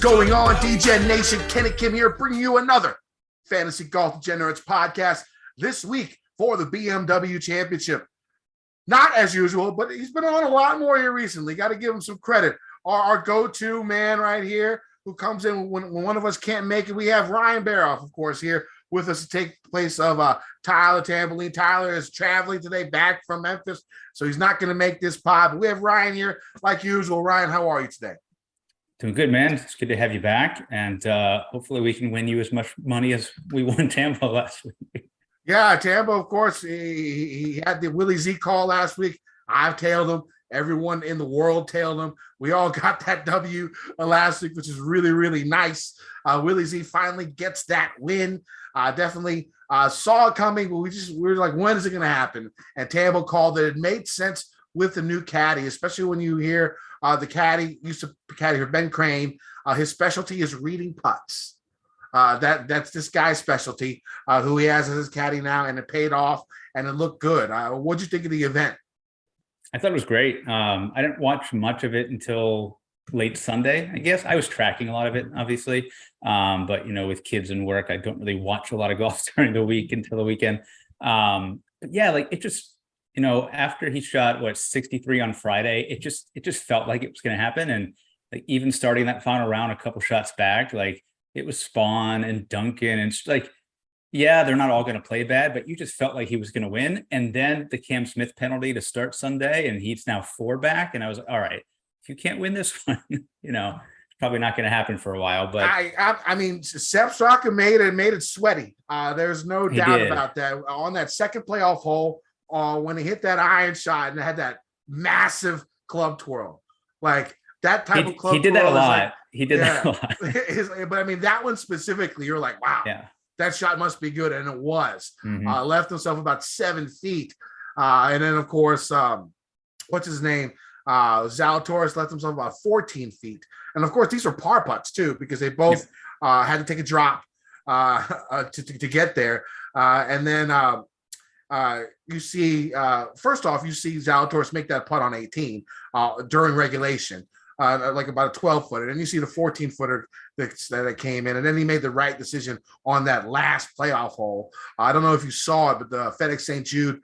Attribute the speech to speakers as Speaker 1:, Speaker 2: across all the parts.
Speaker 1: going on, Degen Nation? Ken and Kim here, bringing you another Fantasy Golf Degenerates podcast this week for the BMW Championship. Not as usual, but he's been on a lot more here recently. Got to give him some credit. Our go-to man right here who comes in when one of us can't make it. We have Ryan Baroff, of course, here with us to take place of Tyler Tamboline. Tyler is traveling today back from Memphis, so he's not going to make this pod. But we have Ryan here like usual. Ryan, how are you today?
Speaker 2: Doing good, man. It's good to have you back, and hopefully we can win you as much money as we won Tampa last week. Yeah,
Speaker 1: Tampa, of course, he had the Willie Z call last week. I've tailed him. Everyone in the world tailed him. We all got that W last week, which is really, really nice. Willie Z finally gets that win. Definitely saw it coming, but we were like, when is it going to happen? And Tampa called that it made sense with the new caddy, especially when you hear the caddy used to caddy for Ben Crane. His specialty is reading putts. That's this guy's specialty, who he has as his caddy now, and it paid off and it looked good. What'd you think of the event?
Speaker 2: I thought it was great. I didn't watch much of it until late Sunday, I guess. I was tracking a lot of it, obviously. But, with kids and work, I don't really watch a lot of golf during the week until the weekend. But yeah, like it just, after he shot 63 on Friday, it just felt like it was going to happen. And like even starting that final round, a couple shots back, like it was Spawn and Duncan, and it's like, yeah, they're not all going to play bad, but you just felt like he was going to win. And then the Cam Smith penalty to start Sunday, and he's now 4 back. And I was like, all right, if you can't win this one, it's probably not going to happen for a while. But
Speaker 1: I mean, Sepp Straka made it sweaty. There's no doubt about that. On that second playoff hole, when he hit that iron shot and had that massive club twirl, like that type of club.
Speaker 2: He did that a lot. He did that a lot.
Speaker 1: But I mean, that one specifically, you're like, wow, that shot must be good, and it was. Left himself about 7 feet, and then of course, what's his name? Zalatoris left himself about 14 feet, and of course, these are par putts too, because they both had to take a drop to get there, and then. You see, first off, you see Zalatoris make that putt on 18 during regulation, like about a 12-footer. And you see the 14-footer that came in. And then he made the right decision on that last playoff hole. I don't know if you saw it, but the FedEx St. Jude,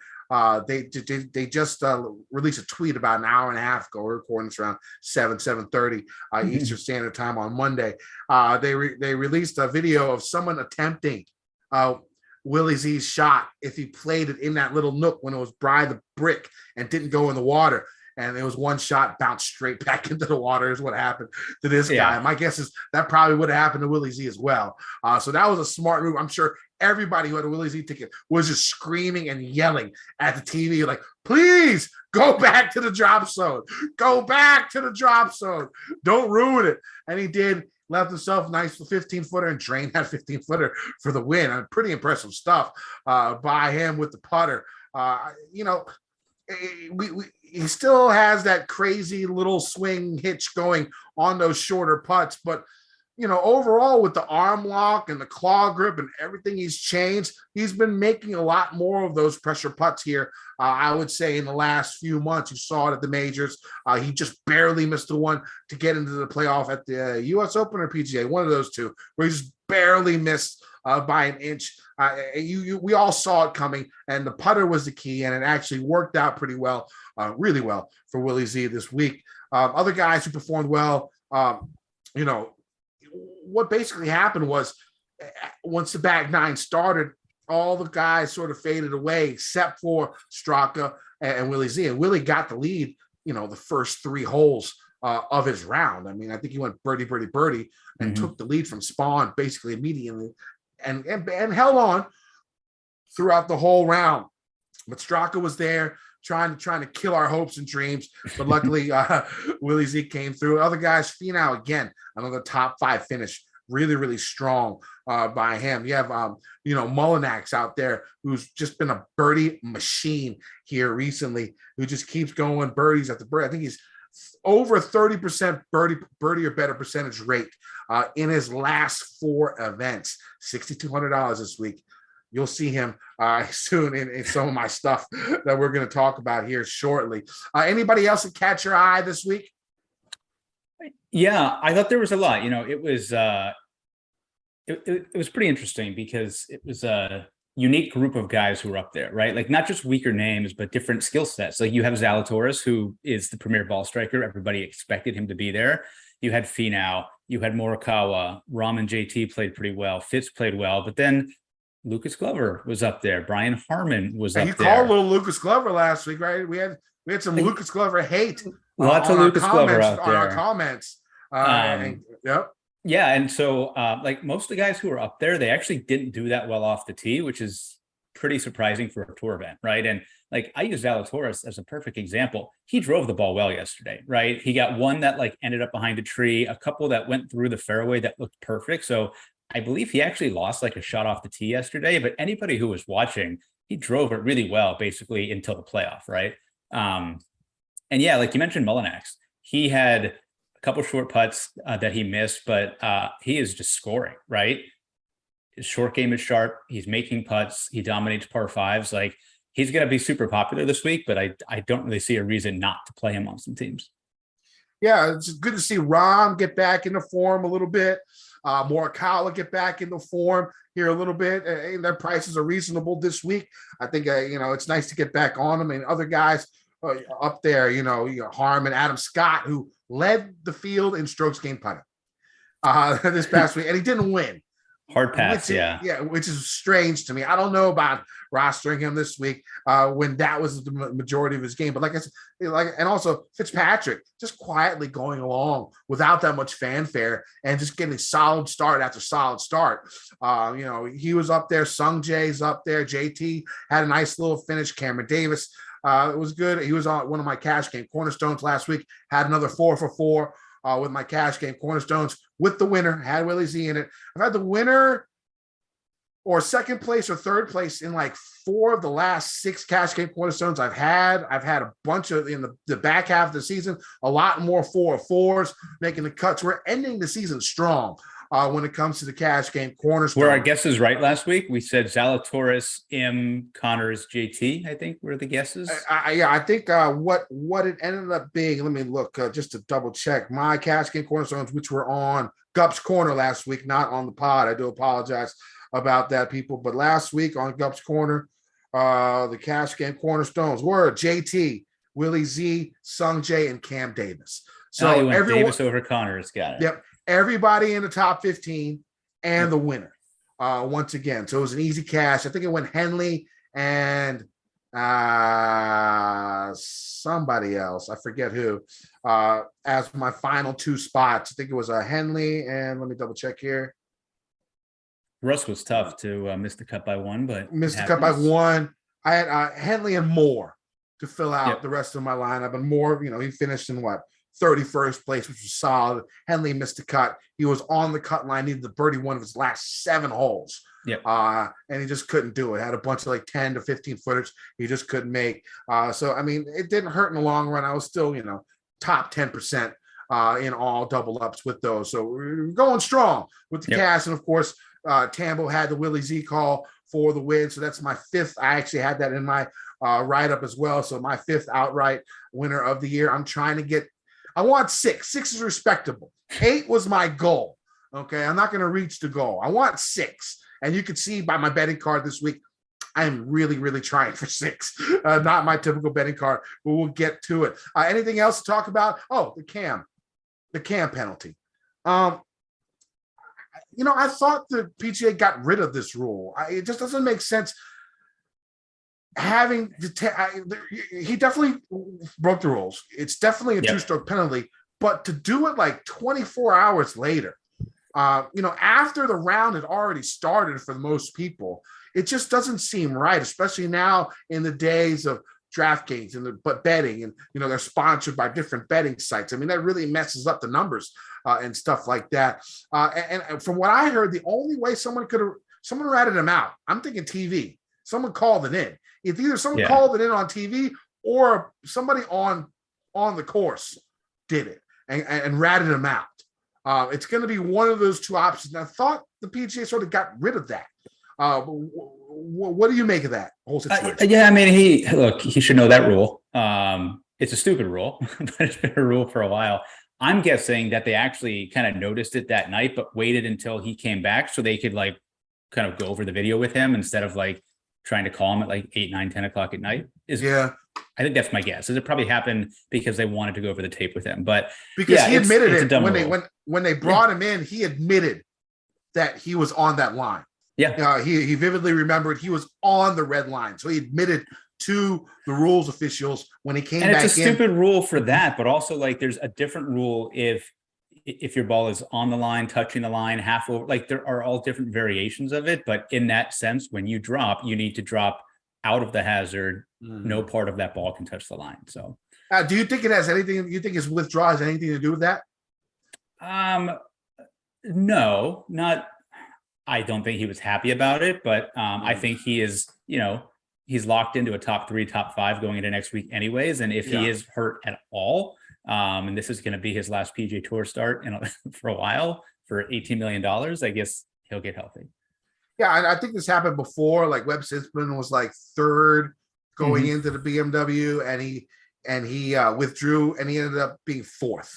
Speaker 1: they just released a tweet about an hour and a half ago. We're recording this around 7:30 Eastern Standard Time on Monday. They released a video of someone attempting Willie Z's shot if he played it in that little nook when it was by the brick and didn't go in the water. And it was one shot bounced straight back into the water is what happened to this guy. My guess is that probably would have happened to Willie Z as well. So that was a smart move. I'm sure everybody who had a Willie Z ticket was just screaming and yelling at the TV, like, please go back to the drop zone. Go back to the drop zone. Don't ruin it. And he did. Left himself nice 15-footer and drained that 15-footer for the win. Pretty impressive stuff by him with the putter. He still has that crazy little swing hitch going on those shorter putts, but overall with the arm lock and the claw grip and everything he's changed, he's been making a lot more of those pressure putts here. I would say in the last few months, you saw it at the majors. He just barely missed the one to get into the playoff at the U.S. Open or PGA, one of those two, where he just barely missed by an inch. We all saw it coming, and the putter was the key, and it actually worked out pretty well, really well for Willie Z this week. Other guys who performed well, what basically happened was once the back nine started, all the guys sort of faded away except for Straka and Willie Z. And Willie got the lead, the first 3 holes of his round. I mean, I think he went birdie, birdie, birdie, and took the lead from Spawn basically immediately and held on throughout the whole round. But Straka was there trying to kill our hopes and dreams. But luckily, Willie Z came through. Other guys, Finau, again, another top 5 finish. Really, really strong by him. You have, Mullinax out there, who's just been a birdie machine here recently, who just keeps going birdies after birdie. I think he's over 30% birdie or better percentage rate in his last 4 events. $6,200 this week. You'll see him soon in some of my stuff that we're going to talk about here shortly. Anybody else that catch your eye this week?
Speaker 2: Yeah, I thought there was a lot. It was it was pretty interesting because it was a unique group of guys who were up there, right? Like not just weaker names, but different skill sets. Like you have Zalatoris, who is the premier ball striker. Everybody expected him to be there. You had Finau, you had Morikawa, Rahm and JT played pretty well. Fitz played well, but then Lucas Glover was up there. Brian Harmon was up there.
Speaker 1: You called a little Lucas Glover last week, right? We had some Lucas Glover hate.
Speaker 2: Lots of Lucas Glover out there.
Speaker 1: On our comments. Yep.
Speaker 2: Yeah, and so like most of the guys who were up there, they actually didn't do that well off the tee, which is pretty surprising for a tour event, right? And like I use Zalatoris as a perfect example. He drove the ball well yesterday, right? He got one that like ended up behind a tree, a couple that went through the fairway that looked perfect. So I believe he actually lost like a shot off the tee yesterday, but anybody who was watching, he drove it really well basically until the playoff, right? And yeah, like you mentioned Mullinax, he had a couple short putts that he missed, but he is just scoring, right? His short game is sharp. He's making putts. He dominates par fives. Like he's going to be super popular this week, but I don't really see a reason not to play him on some teams.
Speaker 1: Yeah, it's good to see Rahm get back into form a little bit. Morikawa get back into form here a little bit. Their prices are reasonable this week. I think, it's nice to get back on them. And other guys up there, Harmon, Adam Scott, who led the field in strokes gained putting this past week, and he didn't win.
Speaker 2: Hard pass,
Speaker 1: which is strange to me. I don't know about rostering him this week when that was the majority of his game. But like I said, and also Fitzpatrick just quietly going along without that much fanfare and just getting solid start after solid start. He was up there. Sung Jae's up there. JT had a nice little finish. Cameron Davis, it was good. He was on one of my cash game cornerstones last week. Had another 4 for 4. With my cash game cornerstones with the winner, had Willie Z in it. I've had the winner or second place or third place in like 4 of the last 6 cash game cornerstones I've had. I've had a bunch of in the back half of the season, a lot more 4-4s making the cuts. We're ending the season strong when it comes to the cash game cornerstone.
Speaker 2: Were our guesses right last week? We said Zalatoris, Connors, JT, I think were the guesses.
Speaker 1: I think what it ended up being, let me look just to double check. My cash game cornerstones, which were on Gup's Corner last week, not on the pod. I do apologize about that, people. But last week on Gup's Corner, the cash game cornerstones were JT, Willie Z, Sung Jae, and Cam Davis. So
Speaker 2: you went Davis over Connors, got it.
Speaker 1: Yep. Everybody in the top 15 and the winner once again. So it was an easy cash. I think it went Henley and somebody else. I forget who as my final 2 spots. I think it was Henley and let me double check here.
Speaker 2: Russ was tough to miss the cut by 1, but
Speaker 1: missed the cut by 1. I had Henley and Moore to fill out the rest of my lineup. And Moore, he finished in 31st place, which was solid. Henley missed the cut. He was on the cut line, needed the birdie one of his last 7 holes.
Speaker 2: Yep.
Speaker 1: And he just couldn't do it. Had a bunch of 10 to 15 footers he just couldn't make. So, I mean, it didn't hurt in the long run. I was still, top 10% in all double ups with those. So we're going strong with the cash. And of course, Tambo had the Willie Z call for the win. So that's my 5th. I actually had that in my write-up as well. So my 5th outright winner of the year. I'm trying to get, I want 6. 6 is respectable. 8 was my goal. Okay. I'm not going to reach the goal. I want 6. And you can see by my betting card this week, I'm really, really trying for 6. Not my typical betting card, but we'll get to it. Anything else to talk about? Oh, the cam penalty. I thought the PGA got rid of this rule. It just doesn't make sense. Having he definitely broke the rules. It's definitely a 2-stroke penalty, but to do it 24 hours later, after the round had already started for most people, it just doesn't seem right, especially now in the days of DraftKings and betting, and they're sponsored by different betting sites. I mean, that really messes up the numbers and stuff like that. And from what I heard, the only way someone ratted him out. I'm thinking TV. Someone called it in. If either someone called it in on TV or somebody on the course did it and ratted him out. It's going to be one of those 2 options. And I thought the PGA sort of got rid of that. What do you make of that whole situation?
Speaker 2: I mean, he should know that rule. It's a stupid rule, but it's been a rule for a while. I'm guessing that they actually kind of noticed it that night, but waited until he came back so they could like kind of go over the video with him instead of like trying to call him at like 8, 9, 10 o'clock at night. I think that's my guess. Is it probably happened because they wanted to go over the tape with him, but
Speaker 1: because he admitted it when they brought him in, he admitted that he was on that line.
Speaker 2: Yeah.
Speaker 1: He vividly remembered he was on the red line. So he admitted to the rules officials when he came back in.
Speaker 2: And it's a stupid rule for that, but also like there's a different rule if your ball is on the line, touching the line, half over, like there are all different variations of it. But in that sense, when you drop, you need to drop out of the hazard. No part of that ball can touch the line. So
Speaker 1: do you think it has anything, you think his withdrawal has anything to do with that?
Speaker 2: No, not, I don't think he was happy about it, but I think he is, he's locked into a top 3, top 5 going into next week anyways. And if he is hurt at all, and this is going to be his last PGA Tour start for a while for $18 million, I guess he'll get healthy.
Speaker 1: Yeah, and I think this happened before. Like Webb Simpson was like 3rd going into the BMW, and he withdrew, and he ended up being 4th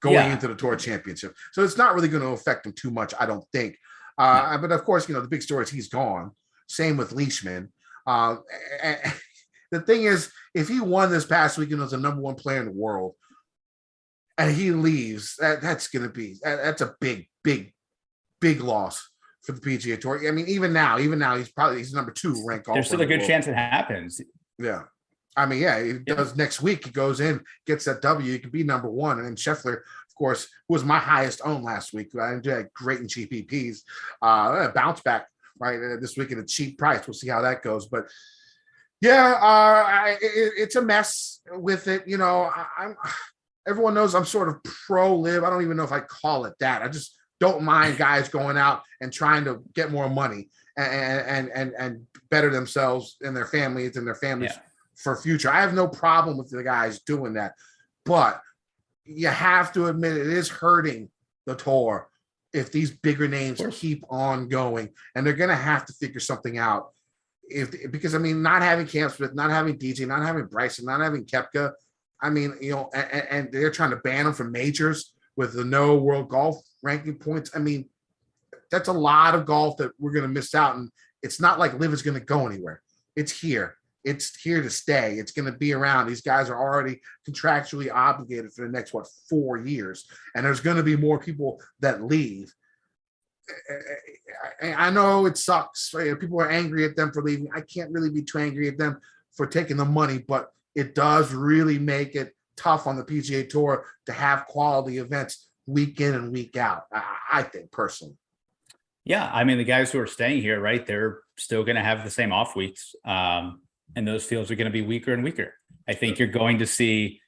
Speaker 1: going into the Tour Championship. So it's not really going to affect him too much, I don't think. But of course, the big story is he's gone. Same with Leishman. The thing is, if he won this past weekend as the number 1 player in the world, and he leaves, that's a big loss for the PGA Tour. I mean, even now, he's number 2 ranked golfer.
Speaker 2: There's still a good chance it happens.
Speaker 1: Yeah. I mean, he does next week. He goes in, gets that W. He could be number 1. And then Scheffler, of course, who was my highest own last week. I enjoyed great in cheap EPs. Bounce back right this week at a cheap price. We'll see how that goes. But it's a mess with it. Everyone knows I'm sort of pro live. I don't even know if I call it that. I just don't mind guys going out and trying to get more money and better themselves and their families for future. I have no problem with the guys doing that, but you have to admit it is hurting the tour if these bigger names keep on going, and they're going to have to figure something out. Because not having Cam Smith, not having DJ, not having Bryson, not having Koepka, and they're trying to ban them from majors with the no world golf ranking points. That's a lot of golf that we're going to miss out. And it's not like LIV is going to go anywhere. It's here. It's here to stay. It's going to be around. These guys are already contractually obligated for the next, 4 years. And there's going to be more people that leave. I know it sucks. People are angry at them for leaving. I can't really be too angry at them for taking the money, but it does really make it tough on the PGA Tour to have quality events week in and week out, I think, personally.
Speaker 2: Yeah, the guys who are staying here, right, they're still going to have the same off weeks, and those fields are going to be weaker and weaker. I think you're going to see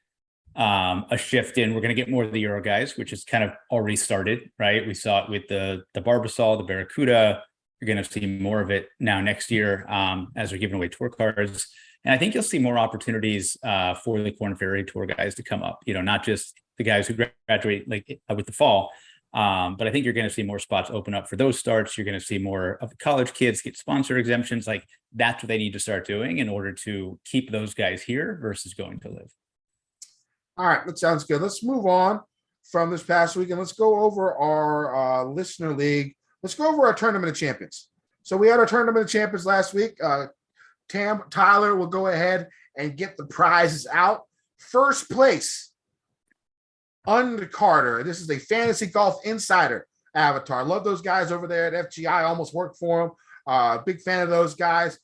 Speaker 2: a shift in. We're going to get more of the Euro guys, which is kind of already started, right? We saw it with the Barbasol, the Barracuda. You're going to see more of it now next year as they're giving away tour cards. And I think you'll see more opportunities for the Korn Ferry Tour guys to come up, not just the guys who graduate with the fall. But I think you're going to see more spots open up for those starts. You're going to see more of the college kids get sponsor exemptions. That's what they need to start doing in order to keep those guys here versus going to LIV.
Speaker 1: All right, that sounds good. Let's move on from this past week and let's go over our listener league. Let's go over our tournament of champions. So we had our tournament of champions last week. Tyler will go ahead and get the prizes out. First place, Under Carter. This is a Fantasy Golf Insider avatar. Love those guys over there at FGI. Almost worked for him. Big fan of those guys.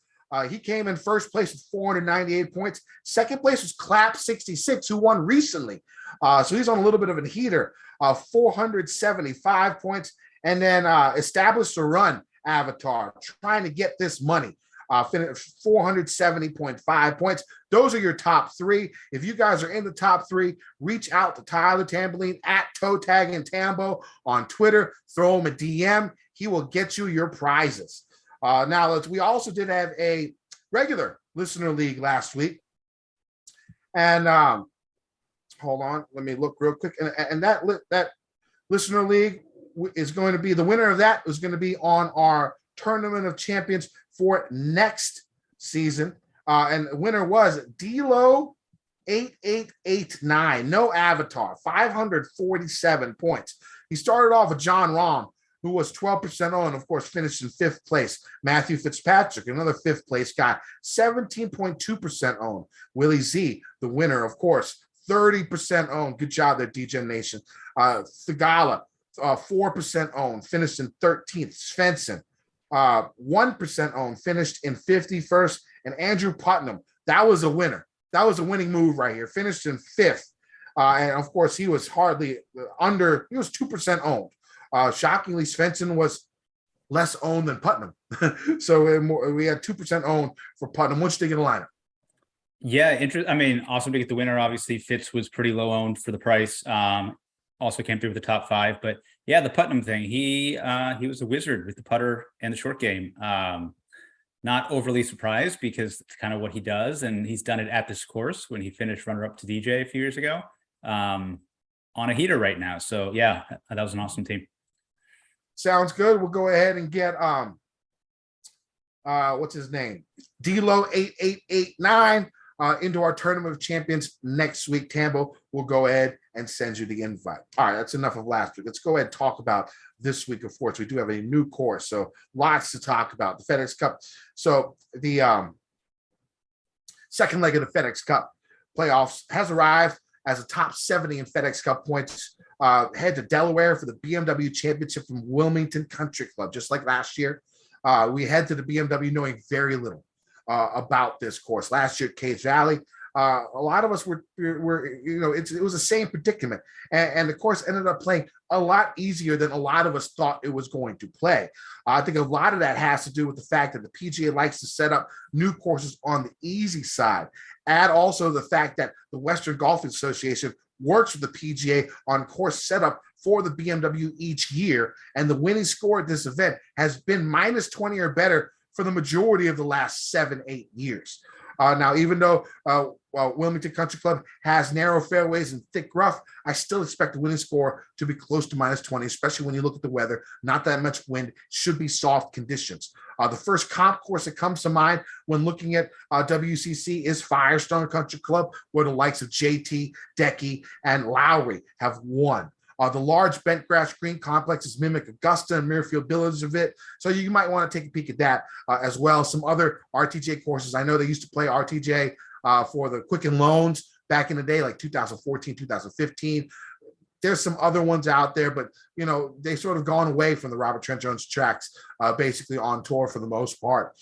Speaker 1: He came in first place with 498 points. Second place was Clap66, who won recently. So he's on a little bit of a heater, 475 points. And then Established the Run avatar, trying to get this money. 470.5 points. Those are your top 3. If you guys are in the top 3, reach out to Tyler Tamboline at Toe Tag and Tambo on Twitter. Throw him a DM. He will get you your prizes. Now, we also did have a regular listener league last week. And hold on, let me look real quick. And that listener league is going to be, the winner of that is going to be on our Tournament of Champions for next season. And the winner was D-Lo 8889. No avatar. 547 points. He started off with John Rahm, who was 12% on, of course, finished in 5th place. Matthew Fitzpatrick, another 5th place guy, 17.2% owned. Willie Z, the winner, of course, 30% owned. Good job there, Degeneration. Thigala, 4% owned, finished in 13th. Svensson, 1% owned, finished in 51st. And Andrew Putnam, that was a winner. That was a winning move right here. Finished in 5th. And, of course, he was hardly under – he was 2% owned. Shockingly, Svensson was less owned than Putnam. So we had 2% owned for Putnam. What'd you think of the lineup?
Speaker 2: Yeah, I mean, awesome to get the winner. Obviously, Fitz was pretty low owned for the price. Also came through with the top 5. But, yeah, the Putnam thing, he was a wizard with the putter and the short game. Not overly surprised because it's kind of what he does, and he's done it at this course when he finished runner-up to DJ a few years ago. On a heater right now. So, yeah, that was an awesome team.
Speaker 1: Sounds good. We'll go ahead and get what's his name? D'Lo 8889 into our Tournament of Champions next week. Tambo will go ahead and send you the invite. All right, that's enough of last week. Let's go ahead and talk about this week. Of course, we do have a new course, so lots to talk about. The FedEx Cup. So the second leg of the FedEx Cup playoffs has arrived as a top 70 in FedEx Cup points. Head to Delaware for the BMW Championship from Wilmington Country Club. Just like last year, we head to the BMW knowing very little about this course. Last year at Cage Valley, a lot of us were it was the same predicament. And the course ended up playing a lot easier than a lot of us thought it was going to play. I think a lot of that has to do with the fact that the PGA likes to set up new courses on the easy side. Add also the fact that the Western Golf Association works with the PGA on course setup for the BMW each year, and the winning score at this event has been minus 20 or better for the majority of the last 7-8 years. Now, even though Wilmington Country Club has narrow fairways and thick rough, I still expect the winning score to be close to minus 20, especially when you look at the weather. Not that much wind, should be soft conditions. The first comp course that comes to mind when looking at WCC is Firestone Country Club, where the likes of JT, Decky, and Lowry have won. The large bent grass green complexes mimic Augusta and Muirfield Village of it. So you might want to take a peek at that as well. Some other RTJ courses. I know they used to play RTJ for the Quicken Loans back in the day, like 2014, 2015. There's some other ones out there, but, they sort of gone away from the Robert Trent Jones tracks, basically on tour for the most part.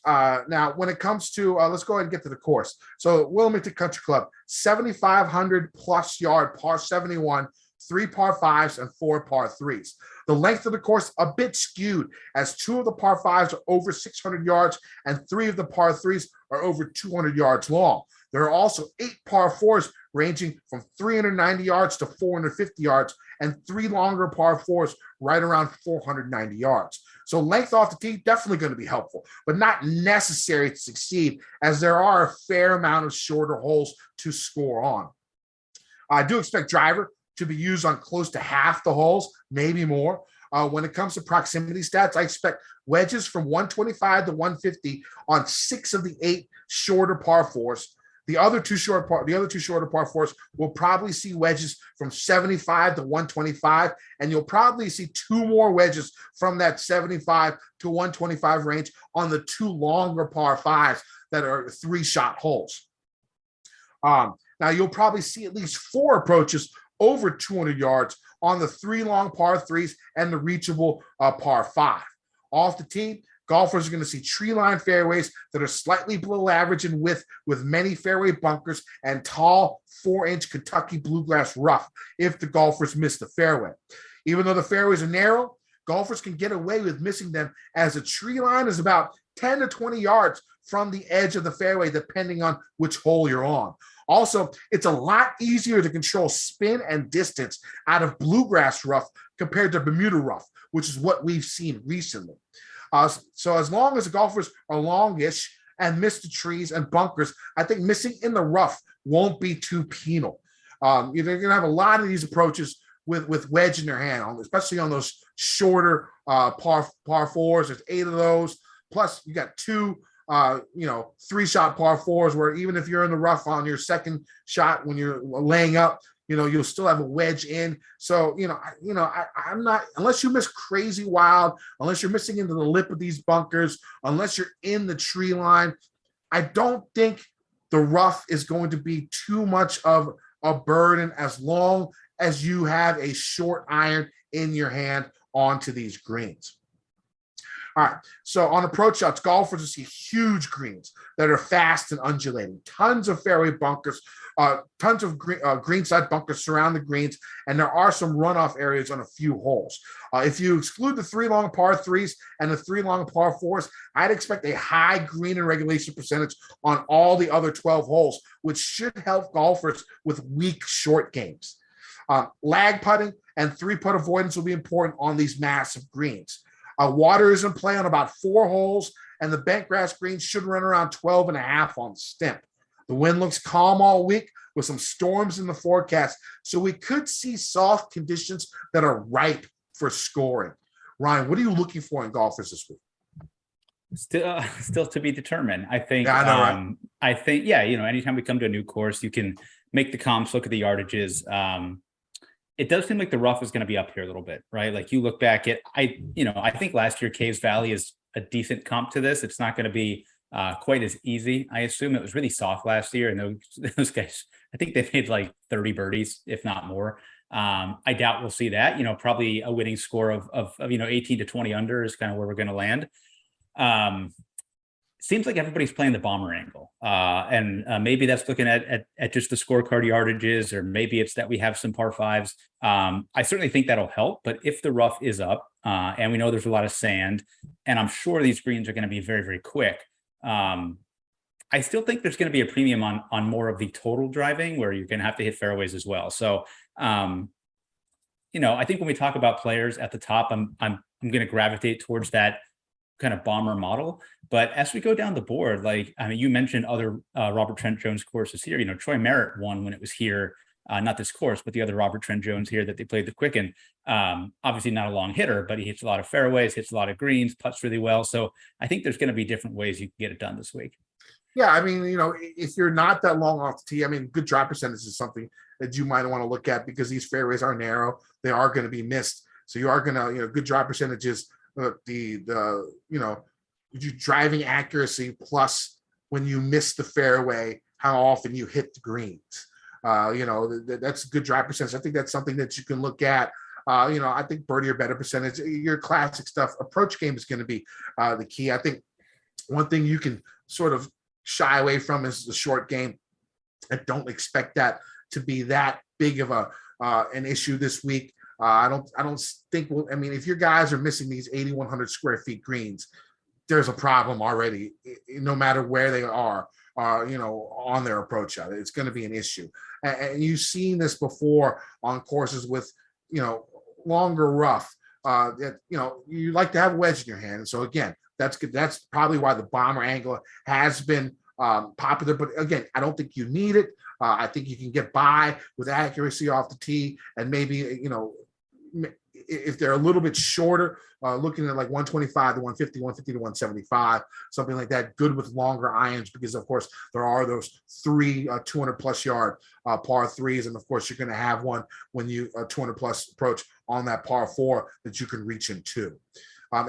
Speaker 1: Now, when it comes to, let's go ahead and get to the course. So Wilmington Country Club, 7,500 plus yard, par 71, 3 par 5s and 4 par 3s. The length of the course a bit skewed, as 2 of the par 5s are over 600 yards and 3 of the par 3s are over 200 yards long. There are also 8 par 4s ranging from 390 yards to 450 yards, and 3 longer par 4s right around 490 yards. So length off the tee, definitely going to be helpful, but not necessary to succeed, as there are a fair amount of shorter holes to score on. I do expect driver to be used on close to half the holes, maybe more. When it comes to proximity stats, I expect wedges from 125 to 150 on 6 of the 8 shorter par 4s. The other two shorter par 4s will probably see wedges from 75 to 125, and you'll probably see 2 more wedges from that 75 to 125 range on the 2 longer par 5s that are 3-shot holes. Now, you'll probably see at least 4 approaches over 200 yards on the 3 long par 3s and the reachable par 5. Off the tee, golfers are going to see tree-lined fairways that are slightly below average in width, with many fairway bunkers and tall 4-inch Kentucky bluegrass rough if the golfers miss the fairway. Even though the fairways are narrow, golfers can get away with missing them, as a tree line is about 10 to 20 yards from the edge of the fairway, depending on which hole you're on. Also, it's a lot easier to control spin and distance out of bluegrass rough compared to Bermuda rough, which is what we've seen recently. So as long as the golfers are longish and miss the trees and bunkers, I think missing in the rough won't be too penal. You're going to have a lot of these approaches with wedge in their hand, especially on those shorter par 4s. There's 8 of those. Plus, you got 2 3-shot par fours where even if you're in the rough on your second shot when you're laying up, you'll still have a wedge in. So, I'm not, unless you miss crazy wild, unless you're missing into the lip of these bunkers, unless you're in the tree line, I don't think the rough is going to be too much of a burden as long as you have a short iron in your hand onto these greens. All right, so on approach shots, golfers will see huge greens that are fast and undulating, tons of fairway bunkers, tons of greenside bunkers surround the greens, and there are some runoff areas on a few holes. If you exclude the 3 long par 3s and the 3 long par 4s, I'd expect a high green and regulation percentage on all the other 12 holes, which should help golfers with weak short games. Lag putting and 3-putt avoidance will be important on these massive greens. Water is in play on about 4 holes, and the bent grass greens should run around 12.5 on stimp. The wind looks calm all week with some storms in the forecast, so we could see soft conditions that are ripe for scoring. Ryan, what are you looking for in golfers this week?
Speaker 2: Still to be determined. I think.
Speaker 1: Yeah, I know, right?
Speaker 2: I think, anytime we come to a new course, you can make the comps, look at the yardages. It does seem like the rough is going to be up here a little bit, right? Like you look back at, I think last year Caves Valley is a decent comp to this. It's not going to be quite as easy. I assume it was really soft last year, and those guys, I think they made like 30 birdies, if not more. I doubt we'll see that. Probably a winning score of 18 to 20 under is kind of where we're going to land. Seems like everybody's playing the bomber angle. And maybe that's looking at just the scorecard yardages, or maybe it's that we have some par 5s. I certainly think that'll help, but if the rough is up, and we know there's a lot of sand, and I'm sure these greens are going to be very, very quick. I still think there's going to be a premium on more of the total driving, where you're going to have to hit fairways as well. So, I think when we talk about players at the top, I'm going to gravitate towards that kind of bomber model. But as we go down the board, you mentioned other Robert Trent Jones courses here. Troy Merritt won when it was here, not this course, but the other Robert Trent Jones here that they played the Quicken. Obviously not a long hitter, but he hits a lot of fairways, hits a lot of greens, putts really well. So I think there's going to be different ways you can get it done this week.
Speaker 1: Yeah, if you're not that long off the tee, good drive percentage is something that you might want to look at, because these fairways are narrow. They are going to be missed. So you are going to, good drive percentages, your driving accuracy, plus when you miss the fairway, how often you hit the greens. That's a good drive percentage. I think that's something that you can look at. I think birdie or better percentage, your classic stuff. Approach game is going to be the key. I think one thing you can sort of shy away from is the short game. I don't expect that to be that big of an issue this week. I don't think if your guys are missing these 8,100 square feet greens, there's a problem already, no matter where they are, on their approach shot. It's going to be an issue. And you've seen this before on courses with, longer rough, that, you like to have a wedge in your hand. And so again, that's good. That's probably why the bomber angle has been popular. But again, I don't think you need it. I think you can get by with accuracy off the tee, and maybe, if they're a little bit shorter, looking at like 125 to 150, 150 to 175, something like that, good with longer irons, because of course there are those 3 200 plus yard par 3s. And of course you're going to have one when you 200 plus approach on that par 4 that you can reach into.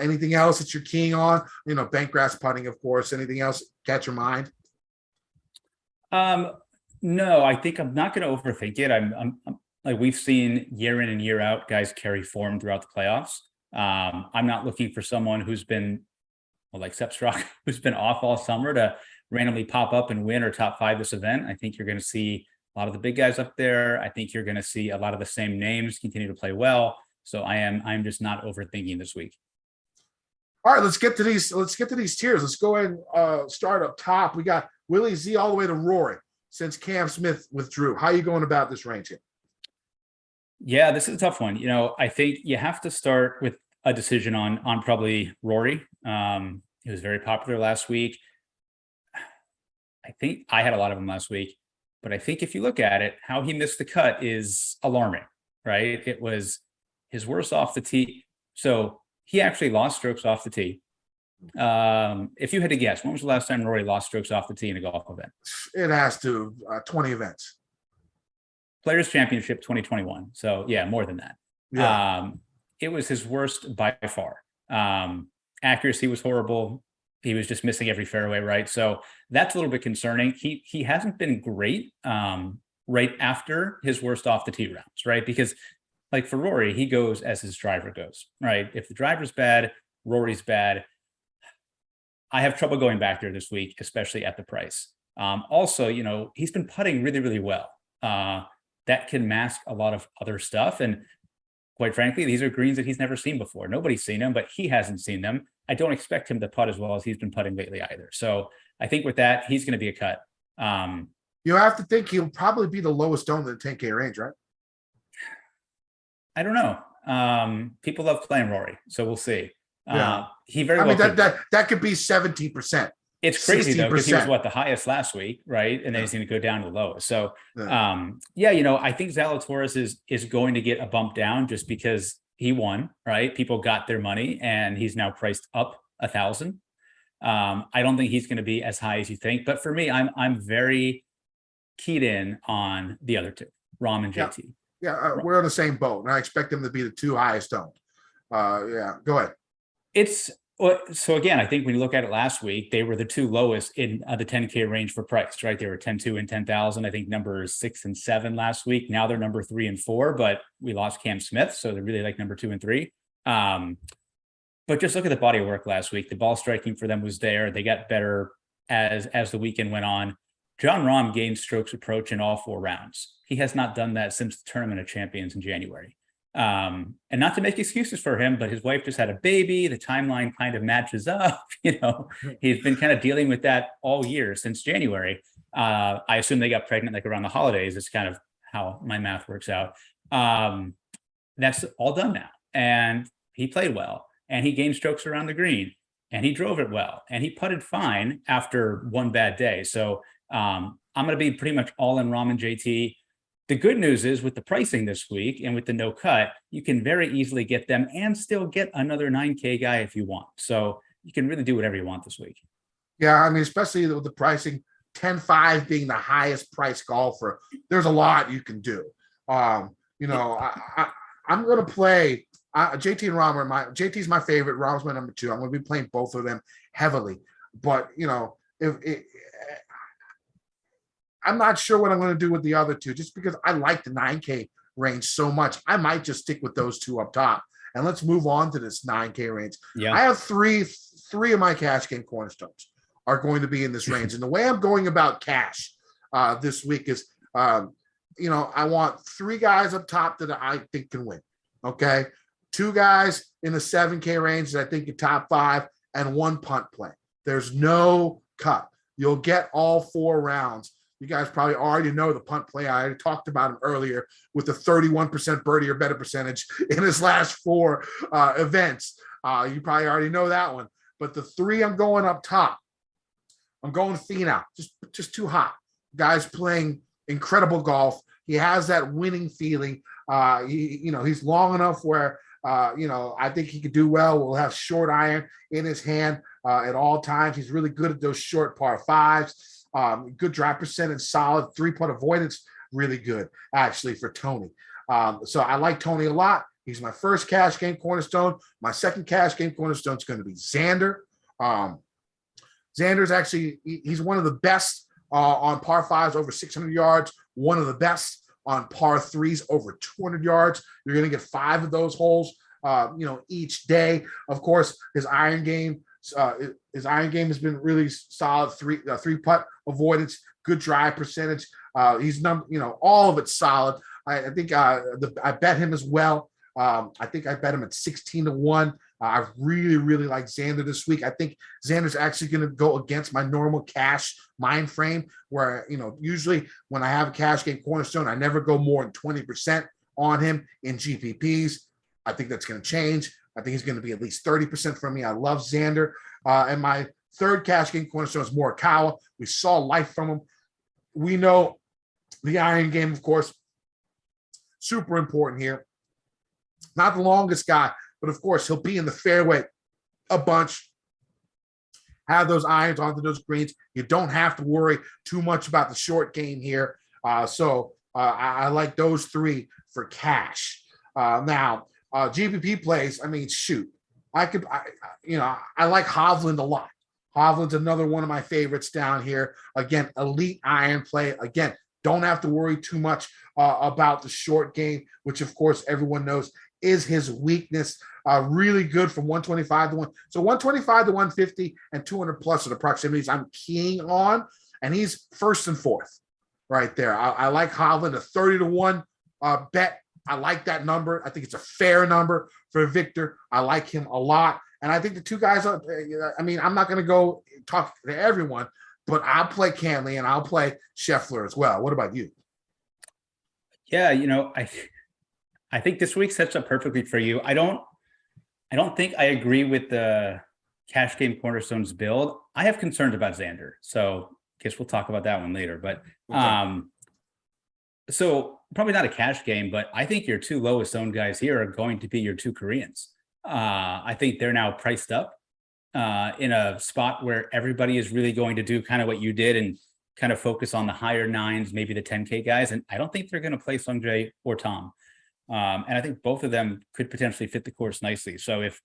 Speaker 1: Anything else that you're keying on? Bent grass putting, of course. Anything else catch your mind?
Speaker 2: No, I think I'm not going to overthink it. I'm like, we've seen year in and year out guys carry form throughout the playoffs. I'm not looking for someone who's been, like Sepp Straka, who's been off all summer, to randomly pop up and win or top 5 this event. I think you're going to see a lot of the big guys up there. I think you're going to see a lot of the same names continue to play well. So I'm just not overthinking this week.
Speaker 1: All right, let's get to these tiers. Let's go ahead and start up top. We got Willie Z all the way to Rory, since Cam Smith withdrew. How are you going about this range here?
Speaker 2: Yeah, this is a tough one. I think you have to start with a decision on probably Rory. He was very popular last week. I think I had a lot of them last week, but I think if you look at it, how he missed the cut is alarming, right? It was his worst off the tee. So he actually lost strokes off the tee. If you had to guess, when was the last time Rory lost strokes off the tee in a golf event?
Speaker 1: It has to 20 events.
Speaker 2: Players Championship 2021. So yeah, more than that. Yeah. It was his worst by far. Accuracy was horrible. He was just missing every fairway, right? So that's a little bit concerning. He hasn't been great right after his worst off the tee rounds, right? Because like for Rory, he goes as his driver goes, right? If the driver's bad, Rory's bad. I have trouble going back there this week, especially at the price. Also, you know, he's been putting really, really well. That can mask a lot of other stuff. And quite frankly, these are greens that he's never seen before. Nobody's seen them, but he hasn't seen them. I don't expect him to putt as well as he's been putting lately either. So I think with that, he's going to be a cut.
Speaker 1: You have to think he'll probably be the lowest owned in the 10K range, right?
Speaker 2: I don't know. People love playing Rory, so we'll see.
Speaker 1: Yeah.
Speaker 2: He very well
Speaker 1: that could be 70%.
Speaker 2: It's crazy 60%. Though, because he was the highest last week, right? And then he's going to go down to the lowest. So you know, I think Zalatoris is going to get a bump down just because he won, right? People got their money and he's now priced up 1,000. I don't think he's going to be as high as you think, but for me, I'm very keyed in on the other two, Rahm and JT.
Speaker 1: Yeah, we're on the same boat, and I expect them to be the two highest owned. Go ahead.
Speaker 2: So again, I think when you look at it last week, they were the two lowest in the 10K range for price, right? They were 10-2 and 10,000. I think numbers 6 and 7 last week. Now they're number 3 and 4, but we lost Cam Smith, so they're really like number 2 and 3. But just look at the body of work last week. The ball striking for them was there. They got better as the weekend went on. Jon Rahm gained strokes approach in all 4 rounds. He has not done that since the Tournament of Champions in January. And not to make excuses for him, but his wife just had a baby. The timeline kind of matches up. You know, he's been kind of dealing with that all year since January. I assume they got pregnant like around the holidays. It's kind of how my math works out. That's all done now. And he played well and he gained strokes around the green and he drove it well and he putted fine after one bad day. So I'm going to be pretty much all in Rahm and JT. The good news is with the pricing this week and with the no cut, you can very easily get them and still get another 9K guy if you want. So you can really do whatever you want this week.
Speaker 1: Yeah, I mean, especially with the pricing, 10-5 being the highest price golfer, there's a lot you can do. You know, I'm going to play JT and Rahm. JT's my favorite. Rahm's my number 2. I'm going to be playing both of them heavily. But, you know, I'm not sure what I'm going to do with the other two, just because I like the 9K range so much. I might just stick with those two up top. And let's move on to this 9K range. Yeah. I have three of my cash game cornerstones are going to be in this range. And the way I'm going about cash this week is, you know, I want 3 guys up top that I think can win. Okay. 2 guys in the 7K range that I think are top 5 and 1 punt play. There's no cut. You'll get all 4 rounds. You guys probably already know the punt play. I already talked about him earlier with the 31% birdie or better percentage in his last 4 events. You probably already know that one. But the 3 I'm going up top, I'm going Finau. Just too hot. Guy's playing incredible golf. He has that winning feeling. You know, he's long enough where, you know, I think he could do well. We'll have short iron in his hand at all times. He's really good at those short par 5s. Good drive percentage, solid 3-putt avoidance, really good actually for Tony. So I like Tony a lot. He's my first cash game cornerstone. My second cash game cornerstone is going to be Xander. Xander's actually, he's one of the best on par 5s over 600 yards, one of the best on par 3s over 200 yards. You're going to get 5 of those holes, you know, each day. Of course, his iron game has been really solid. 3-putt avoidance, good drive percentage. He's you know, all of it's solid. I think I bet him as well. I think I bet him at 16-1. I really, really like Xander this week. I think Xander's actually going to go against my normal cash mind frame where, you know, usually when I have a cash game cornerstone, I never go more than 20% on him in GPPs. I think that's going to change. I think he's going to be at least 30% from me. I love Xander. And my third cash game cornerstone is Morikawa. We saw life from him. We know the iron game, of course, super important here. Not the longest guy, but of course, he'll be in the fairway a bunch. have those irons onto those greens. You don't have to worry too much about the short game here. So I like those three for cash. Now, GPP plays, I mean, shoot. I like Hovland a lot. Hovland's another one of my favorites down here. Again, elite iron play. Again, don't have to worry too much about the short game, which, of course, everyone knows is his weakness. Really good from 125 to 1. So 125 to 150 and 200 plus are the proximities I'm keying on. And he's first and fourth right there. I like Hovland, a 30 to 1 bet. I like that number. I think it's a fair number for Victor. I like him a lot. And I think the two guys, I mean, I'm not going to go talk to everyone, but I'll play Cantley and I'll play Scheffler as well. What about you?
Speaker 2: Yeah, I think this week sets up perfectly for you. I don't think I agree with the cash game cornerstones build. I have concerns about Xander. So I guess we'll talk about that one later. But okay. So probably not a cash game, but I think your two lowest owned guys here are going to be your two Koreans. I think they're now priced up in a spot where everybody is really going to do kind of what you did and kind of focus on the higher nines, maybe the 10K guys. And I don't think they're going to play Sungjae or Tom. And I think both of them could potentially fit the course nicely. So if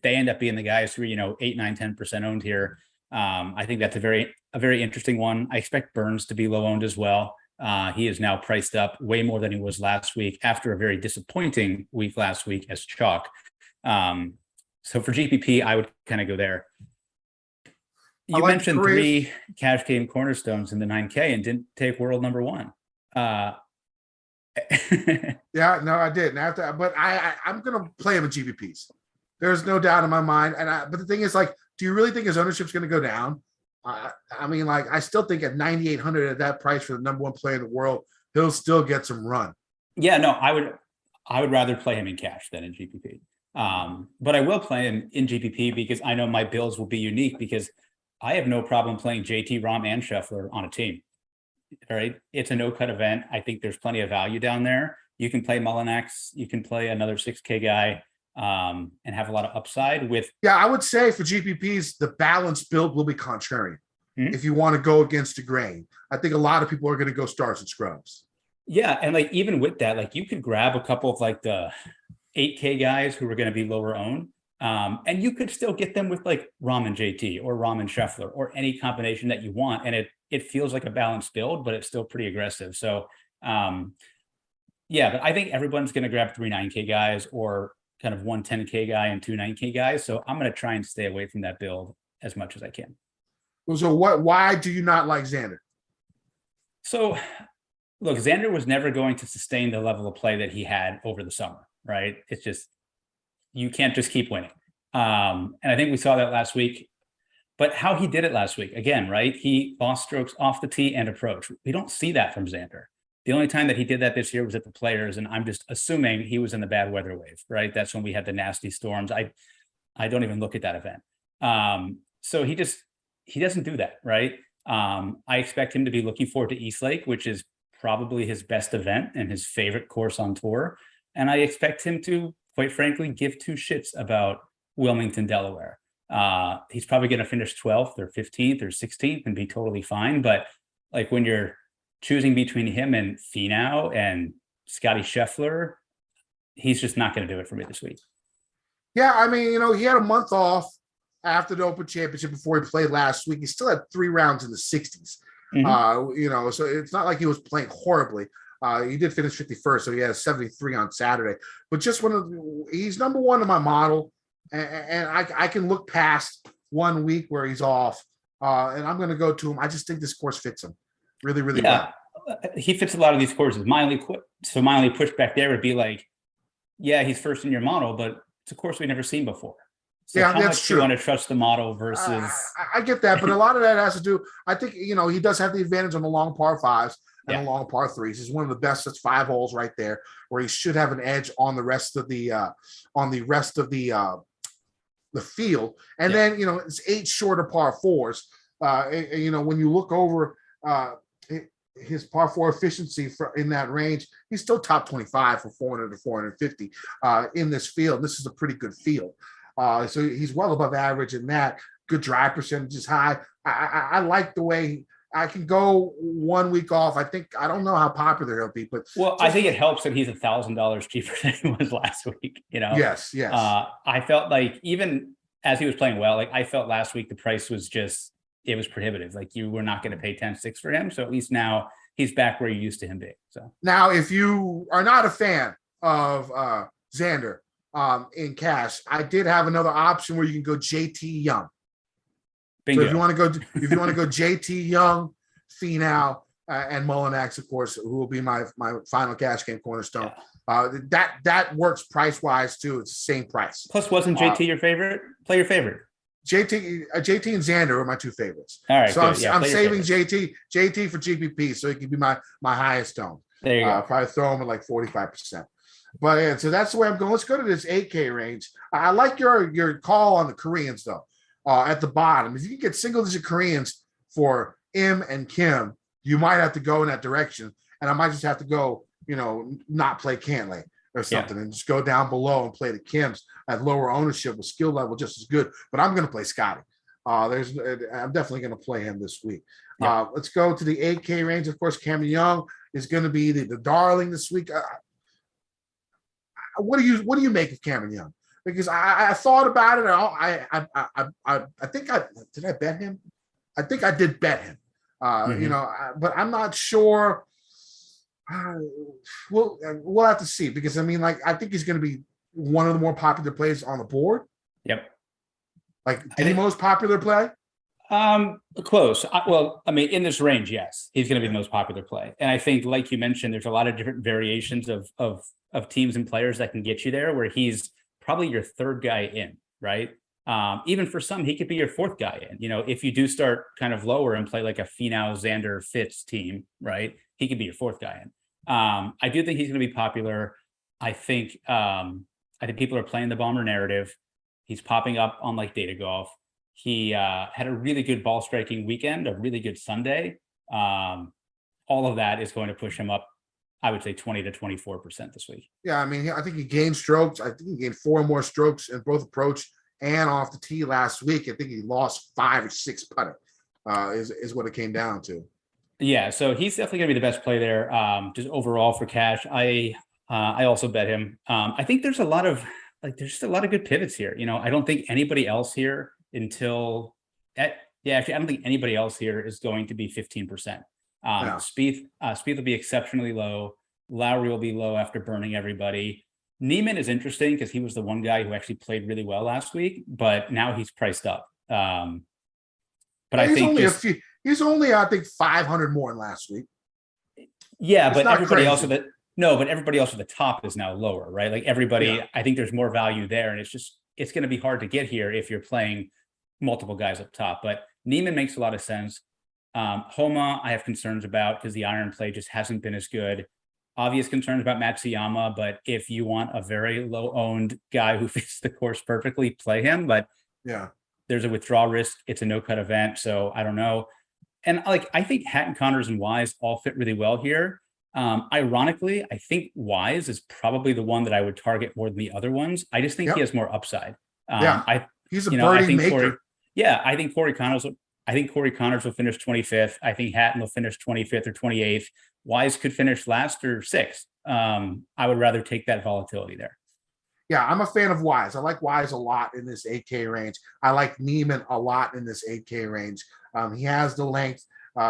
Speaker 2: they end up being the guys who are, 8, 9, 10% owned here, I think that's a very interesting one. I expect Burns to be low owned as well. He is now priced up way more than he was last week after a very disappointing week last week as chalk. So for GPP, I would kind of go there. You mentioned 3 cash game cornerstones in the 9K and didn't take world number 1.
Speaker 1: Yeah, no, I didn't. But I'm going to play him in GPPs. There's no doubt in my mind. But the thing is, do you really think his ownership's going to go down? I still think at 9,800 at that price for the number 1 player in the world, he'll still get some run.
Speaker 2: Yeah, no, I would rather play him in cash than in GPP. But I will play him in GPP because I know my builds will be unique because I have no problem playing JT, Rahm, and Scheffler on a team. All right. It's a no-cut event. I think there's plenty of value down there. You can play Mullinax. You can play another 6K guy and have a lot of upside with.
Speaker 1: Yeah, I would say for GPPs, the balanced build will be contrarian. Mm-hmm. If you want to go against the grain. I think a lot of people are going to go stars and scrubs.
Speaker 2: Yeah. And even with that, you could grab a couple of the 8K guys who are going to be lower owned. And you could still get them with Rahm and JT or Rahm and Scheffler or any combination that you want. And it feels like a balanced build, but it's still pretty aggressive. So, yeah, but I think everyone's going to grab 3 9K guys or kind of 1 10K guy and 2 9K guys. So I'm going to try and stay away from that build as much as I can.
Speaker 1: So why do you not like Xander?
Speaker 2: So look, Xander was never going to sustain the level of play that he had over the summer, right? It's just, you can't just keep winning. And I think we saw that last week. But how he did it last week, again, right? He lost strokes off the tee and approach. We don't see that from Xander. The only time that he did that this year was at the Players, and I'm just assuming he was in the bad weather wave, right? That's when we had the nasty storms. I don't even look at that event. So he doesn't do that, right? I expect him to be looking forward to East Lake, which is probably his best event and his favorite course on tour. And I expect him to, quite frankly, give 2 shits about Wilmington, Delaware. He's probably going to finish 12th or 15th or 16th and be totally fine. But when you're choosing between him and Finau and Scotty Scheffler, he's just not going to do it for me this week.
Speaker 1: Yeah, I mean, he had a month off after the Open Championship before he played last week. He still had 3 rounds in the 60s. Mm-hmm. So it's not like he was playing horribly. He did finish 51st, so he had 73 on Saturday. But just he's number 1 in my model. And I can look past 1 week where he's off, and I'm going to go to him. I just think this course fits him really, really well.
Speaker 2: He fits a lot of these courses. My only pushback there would be yeah, he's first in your model, but it's a course we've never seen before. So
Speaker 1: yeah,
Speaker 2: how
Speaker 1: that's
Speaker 2: much
Speaker 1: true.
Speaker 2: Do you want to trust the model versus?
Speaker 1: I get that, but a lot of that has to do. I think he does have the advantage on the long par 5s and the long par 3s. He's one of the best. That's 5 holes right there, where he should have an edge on the rest of the field. And then it's 8 shorter par 4s. When you look over his par 4 efficiency in that range, he's still top 25 for 400 to 450 in this field. This is a pretty good field. So he's well above average in that. good drive percentage is high. I like the way I can go 1 week off. I don't know how popular he'll be, but
Speaker 2: I think it helps that he's $1,000 cheaper than he was last week.
Speaker 1: Yes.
Speaker 2: I felt like even as he was playing well, like I felt last week the price was it was prohibitive. Like you were not going to pay 10-6 for him. So at least now he's back where you used to him be. So
Speaker 1: now, if you are not a fan of Xander in cash, I did have another option where you can go JT Young. Bingo. So if you want to go JT Young, Finau, and Mullinax, of course, who will be my final cash game cornerstone. Yeah. That works price wise too. It's the same price.
Speaker 2: Plus, wasn't JT your favorite? Play your favorite.
Speaker 1: JT and Xander are my two favorites.
Speaker 2: All right,
Speaker 1: so I'm saving JT for GPP, so he can be my highest owned.
Speaker 2: There you go.
Speaker 1: Probably throw him at like 45%. But so that's the way I'm going. Let's go to this 8K range. I like your call on the Koreans though. At the bottom, if you can get single digit Koreans for Im and Kim, you might have to go in that direction, and I might just have to go, not play Cantlay or something, and just go down below and play the Kims at lower ownership with skill level just as good. But I'm going to play Scotty. I'm definitely going to play him this week. Yeah. Let's go to the 8K range. Of course, Cameron Young is going to be the darling this week. What do you make of Cameron Young? Because I thought about it. I think did I bet him? I think I did bet him. But I'm not sure. We'll have to see, because I think he's going to be one of the more popular plays on the board.
Speaker 2: Yep.
Speaker 1: Like the most popular play.
Speaker 2: Close. In this range, yes, he's going to be the most popular play. And I think, like you mentioned, there's a lot of different variations of teams and players that can get you there, where he's probably your third guy in, right? Even for some, he could be your fourth guy in. If you do start kind of lower and play like a Finau, Xander, Fitz team, right? He could be your fourth guy in. I do think he's going to be popular. I think people are playing the bomber narrative. He's popping up on like Data Golf. He had a really good ball striking weekend, a really good Sunday. All of that is going to push him up, I would say 20 to 24% this week.
Speaker 1: Yeah, I think he gained strokes. I think he gained 4 more strokes in both approach and off the tee last week. I think he lost 5 or 6 putting, is what it came down to.
Speaker 2: Yeah, so he's definitely going to be the best play there, just overall for cash. I also bet him. I think there's a lot of there's just a lot of good pivots here. I don't think anybody else here I don't think anybody else here is going to be 15%. Spieth will be exceptionally low. Lowry will be low after burning everybody. Neiman is interesting because he was the one guy who actually played really well last week, but now he's priced up. But I think
Speaker 1: he's only I think 500 more than last week.
Speaker 2: Yeah, but everybody else at the top is now lower, right? Like everybody, I think there's more value there, and it's going to be hard to get here if you're playing multiple guys up top. But Neiman makes a lot of sense. Homa, I have concerns about because the iron play just hasn't been as good. Obvious concerns about Matsuyama, but if you want a very low-owned guy who fits the course perfectly, play him. But there's a withdrawal risk. It's a no-cut event, so I don't know. And I think Hatton, Connors, and Wise all fit really well here. Ironically, I think Wise is probably the one that I would target more than the other ones. I just think he has more upside.
Speaker 1: He's a birdie maker.
Speaker 2: I think Corey Connors will finish 25th. I think Hatton will finish 25th or 28th. Wise could finish last or 6th. I would rather take that volatility there.
Speaker 1: Yeah, I'm a fan of Wise. I like Wise a lot in this 8K range. I like Neiman a lot in this 8K range. He has the length.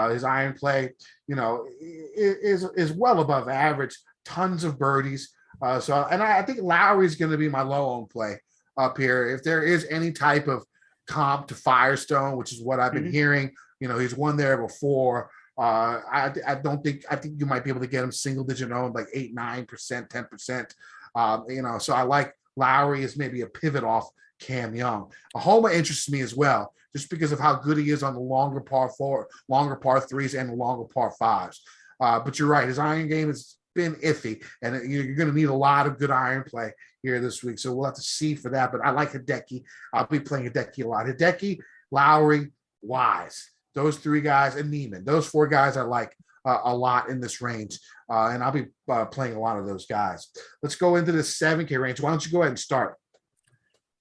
Speaker 1: His iron play, is well above average. Tons of birdies. I think Lowry's going to be my low-owned play up here. If there is any type of comp to Firestone, which is what I've been hearing, he's won there before. I think you might be able to get him single-digit owned, like 8, 9%, 10%. So I like Lowry as maybe a pivot off Cam Young. Homa interests me as well, just because of how good he is on the longer par 3s and the longer par 5s. But you're right, his iron game has been iffy, and you're going to need a lot of good iron play here this week. So we'll have to see for that. But I like Hideki. I'll be playing Hideki a lot. Hideki, Lowry, Wise. Those 3 guys, and Neiman. Those 4 guys I like a lot in this range. And I'll be playing a lot of those guys. Let's go into the 7K range. Why don't you go ahead and start?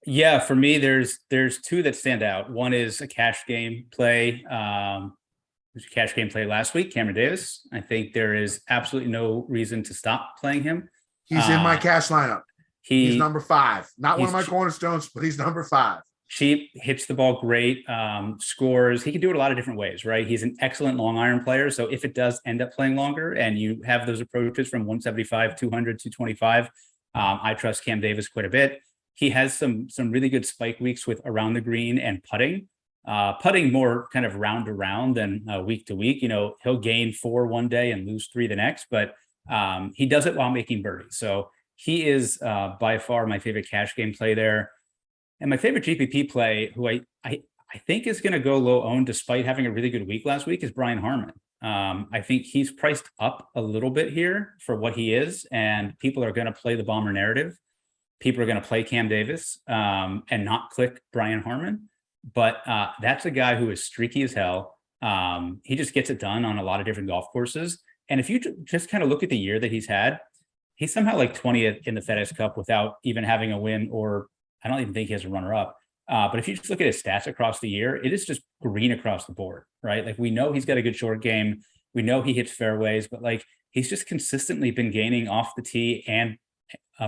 Speaker 2: Yeah, for me, there's two that stand out. One is a cash game play. There's a cash game play last week, Cameron Davis. I think there is absolutely no reason to stop playing him.
Speaker 1: He's in my cash lineup. He's number 5. Not one of my cornerstones, but he's number 5.
Speaker 2: Cheap, hits the ball great, scores. He can do it a lot of different ways, right? He's an excellent long iron player. So if it does end up playing longer and you have those approaches from 175, 200, 225, I trust Cam Davis quite a bit. He has some really good spike weeks with around the green and putting. Putting more kind of round to round than week to week. You know, he'll gain 4 one day and lose 3 the next, but he does it while making birdies. So he is by far my favorite cash game play there. And my favorite GPP play, who I think is going to go low owned despite having a really good week last week, is Brian Harman. I think he's priced up a little bit here for what he is, and people are going to play the bomber narrative. People are going to play Cam Davis and not click Brian Harman. But that's a guy who is streaky as hell. He just gets it done on a lot of different golf courses. And if you just kind of look at the year that he's had, he's somehow like 20th in the FedEx Cup without even having a win, or I don't even think he has a runner-up. But if you just look at his stats across the year, it is just green across the board, right? Like, we know he's got a good short game. We know he hits fairways, but like, he's just consistently been gaining off the tee and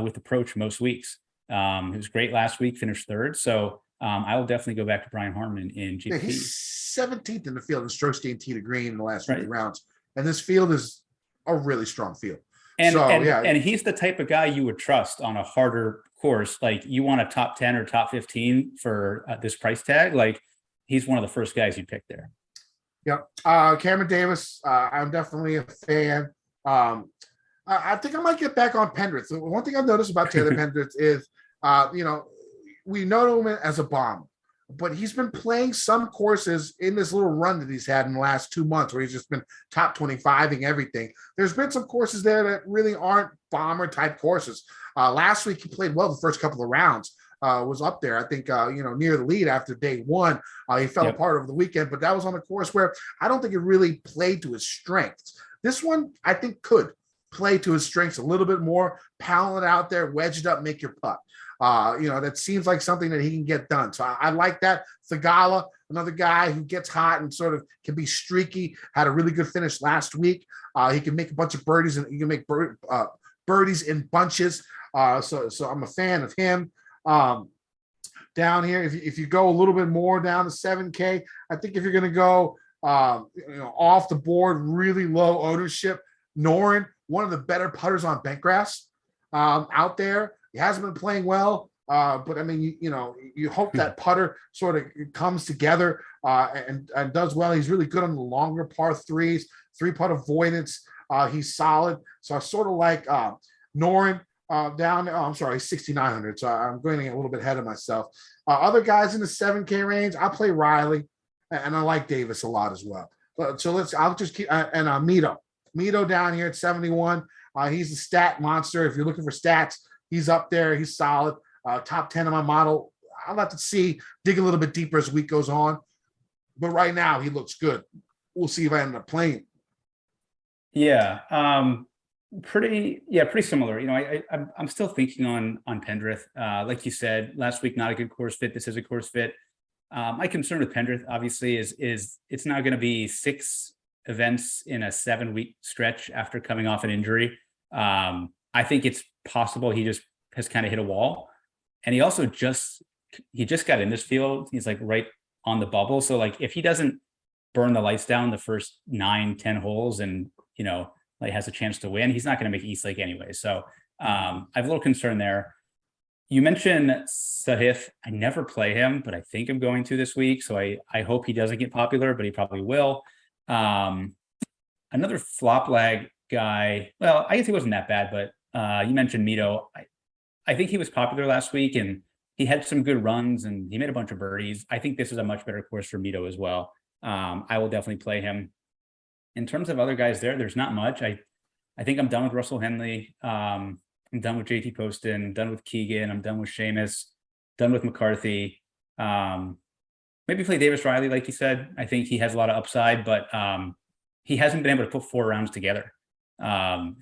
Speaker 2: with approach most weeks. He was great last week, finished 3rd. So I will definitely go back to Brian Harman in GPP.
Speaker 1: Yeah, he's 17th in the field in strokes gained tee to green in the last 50 rounds. And this field is a really strong field.
Speaker 2: And he's the type of guy you would trust on a harder course. Like, you want a top 10 or top 15 for this price tag. Like, he's one of the first guys you'd pick there.
Speaker 1: Yep. Cameron Davis, I'm definitely a fan. I think I might get back on Pendrith. One thing I've noticed about Taylor Pendrith is, we know him as a bomb, but he's been playing some courses in this little run that he's had in the last 2 months where he's just been top 25ing everything. There's been some courses there that really aren't bomber type courses. Last week he played well the first couple of rounds, was up there. I think, near the lead after day 1. He fell apart over the weekend, but that was on a course where I don't think it really played to his strengths. This one, I think, could play to his strengths a little bit more, pound it out there, wedge it up, make your putt. That seems like something that he can get done. So I like that. Thagala, another guy who gets hot and sort of can be streaky, had a really good finish last week. He can make a bunch of birdies, and he can make birdies in bunches. So I'm a fan of him. Down here, if you go a little bit more down to 7K, I think if you're going to go off the board, really low ownership, Noren, one of the better putters on bent grass out there. He hasn't been playing well, but I mean, you hope that putter sort of comes together and does well. He's really good on the longer par 3s, 3-putt avoidance. He's solid. So I sort of like Noren down. I'm sorry, he's 6,900. So I'm going a little bit ahead of myself. Other guys in the 7K range, I play Riley, and I like Davis a lot as well. So I'll just keep and Mito down here at 71. He's a stat monster. If you're looking for stats, he's up there. He's solid. Top 10 on my model. I'll have to dig a little bit deeper as the week goes on. But right now, he looks good. We'll see if I end up playing.
Speaker 2: Yeah. Pretty similar. I'm still thinking on Pendrith. Like you said, last week, not a good course fit. This is a course fit. My concern with Pendrith, obviously, is it's now going to be 6 events in a 7-week stretch after coming off an injury. I think it's possible he just has kind of hit a wall, and he also just got in this field. He's like right on the bubble. So like, if he doesn't burn the lights down the first 9-10 holes and has a chance to win, he's not going to make East Lake anyway. So I have a little concern there. You mentioned Sahith. I never play him, but I think I'm going to this week. So I hope he doesn't get popular, but he probably will. Another flop lag guy. Well, I guess he wasn't that bad, but you mentioned Mito. I think he was popular last week, and he had some good runs, and he made a bunch of birdies. I think this is a much better course for Mito as well. I will definitely play him. In terms of other guys there's not much. I think I'm done with Russell Henley. I'm done with JT Poston, done with Keegan. I'm done with Seamus, done with McCarthy. Maybe play Davis Riley, like you said. I think he has a lot of upside, but he hasn't been able to put 4 rounds together.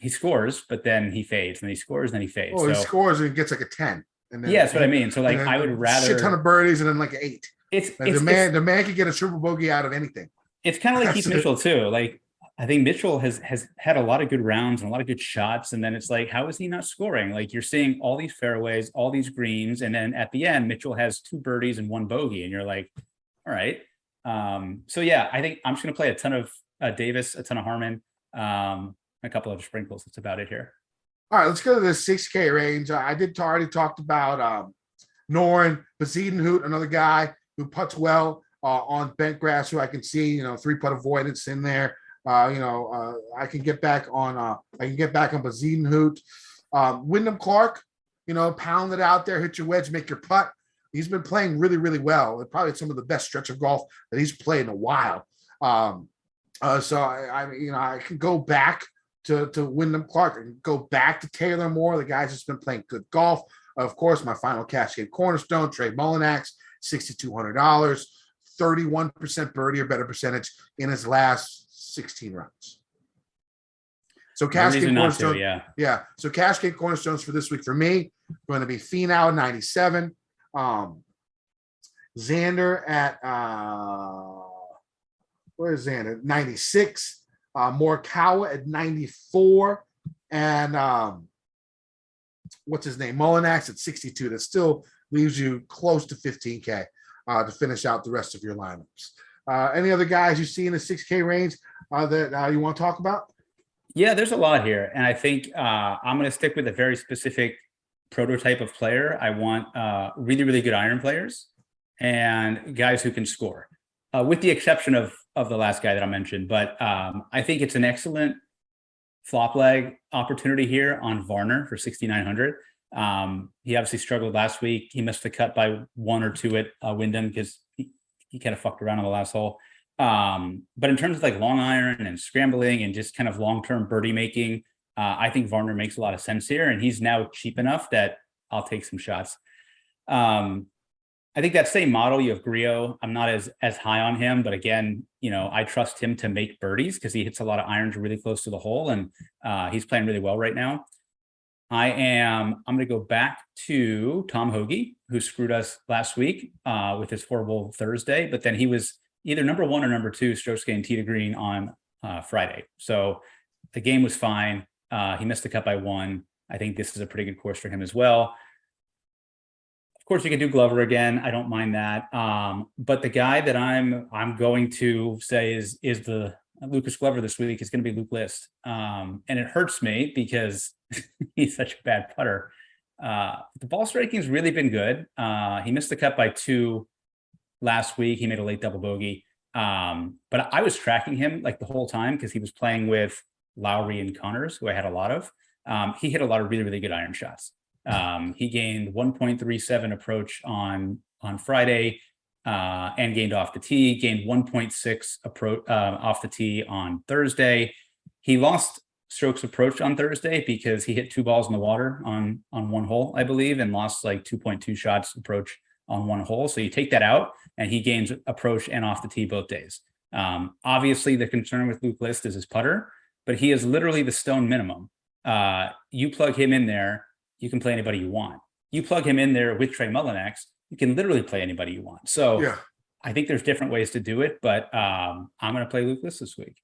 Speaker 2: He scores, but then he fades, and he scores, and then he fades.
Speaker 1: Oh, he scores and gets like a 10. And then
Speaker 2: that's what I mean. So like, I would rather
Speaker 1: shit ton of birdies and then like 8.
Speaker 2: It's
Speaker 1: the man could get a triple bogey out of anything.
Speaker 2: It's kind of like Keith Mitchell too. Like, I think Mitchell has had a lot of good rounds and a lot of good shots. And then it's like, how is he not scoring? Like, you're seeing all these fairways, all these greens. And then at the end, Mitchell has 2 birdies and 1 bogey. And you're like, all right. So yeah, I think I'm just going to play a ton of Davis, a ton of Harmon, a couple of sprinkles. That's about it here.
Speaker 1: All right, let's go to the 6K range. I did already talked about Noren Bezuidenhout, another guy who putts well on bent grass, who I can see, 3-putt avoidance in there. I can get back on Bezuidenhout. Wyndham Clark, pound it out there, hit your wedge, make your putt. He's been playing really, really well. Probably some of the best stretch of golf that he's played in a while. So I can go back to Wyndham Clark and go back to Taylor Moore. The guy's just been playing good golf. Of course, my final cash game cornerstone, Trey Mullinax, $6,200, 31% birdie or better percentage in his last 16 rounds. So cash game cornerstone, yeah. So cash game cornerstones for this week for me going to be Finau 97, Xander at where's Xander 96, Morikawa at 94, and what's his name, Mullinax at 62. That still leaves you close to 15K to finish out the rest of your lineups. Any other guys you see in the 6K range that you want to talk about?
Speaker 2: Yeah, there's a lot here. And I think I'm going to stick with a very specific prototype of player. I want really, really good iron players and guys who can score, with the exception of the last guy that I mentioned. But I think it's an excellent flop leg opportunity here on Varner for 6,900. He obviously struggled last week. He missed the cut by 1 or 2 at Wyndham because he kind of fucked around on the last hole. But in terms of like long iron and scrambling and just kind of long-term birdie making, I think Varner makes a lot of sense here, and he's now cheap enough that I'll take some shots. I think that same model, you have Griot. I'm not as high on him, but again, I trust him to make birdies because he hits a lot of irons really close to the hole, and he's playing really well right now. I'm going to go back to Tom Hoge, who screwed us last week with his horrible Thursday, but then he was either number 1 or number 2 strokes gained tee to green on Friday. So the game was fine. He missed the cut by 1. I think this is a pretty good course for him as well. Of course, you can do Glover again. I don't mind that. But the guy that I'm going to say is the Lucas Glover this week is going to be Luke List. And it hurts me because he's such a bad putter. The ball striking's really been good. He missed the cut by 2 last week. He made a late double bogey. But I was tracking him like the whole time because he was playing with Lowry and Connors, who I had a lot of. He hit a lot of really, really good iron shots. He gained 1.37 approach on Friday and gained off the tee, gained 1.6 approach off the tee on Thursday. He lost strokes approach on Thursday because he hit 2 balls in the water on 1 hole, I believe, and lost like 2.2 shots approach on 1 hole. So you take that out and he gains approach and off the tee both days. Obviously the concern with Luke List is his putter, but he is literally the stone minimum. You plug him in there, you can play anybody you want. You plug him in there with Trey Mullinax, you can literally play anybody you want. So yeah. I think there's different ways to do it, but I'm going to play Luke List this week.